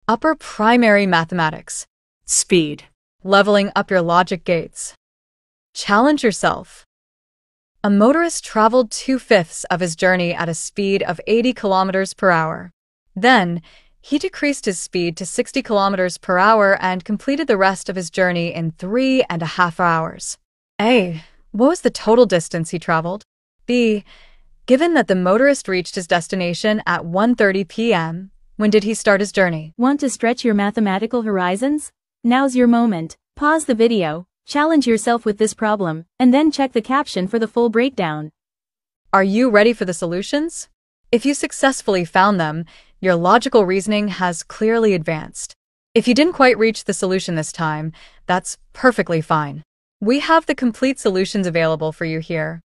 Upper primary mathematics. Speed. Leveling up your logic gates. Challenge yourself. A motorist traveled 2/5 of his journey at a speed of 80 kilometers per hour. Then, he decreased his speed to 60 kilometers per hour and completed the rest of his journey in 3.5 hours. A. What was the total distance he traveled? B. Given that the motorist reached his destination at 1:30 p.m., when did he start his journey? Want to stretch your mathematical horizons? Now's your moment. Pause the video, challenge yourself with this problem, and then check the caption for the full breakdown. Are you ready for the solutions? If you successfully found them, your logical reasoning has clearly advanced. If you didn't quite reach the solution this time, that's perfectly fine. We have the complete solutions available for you here.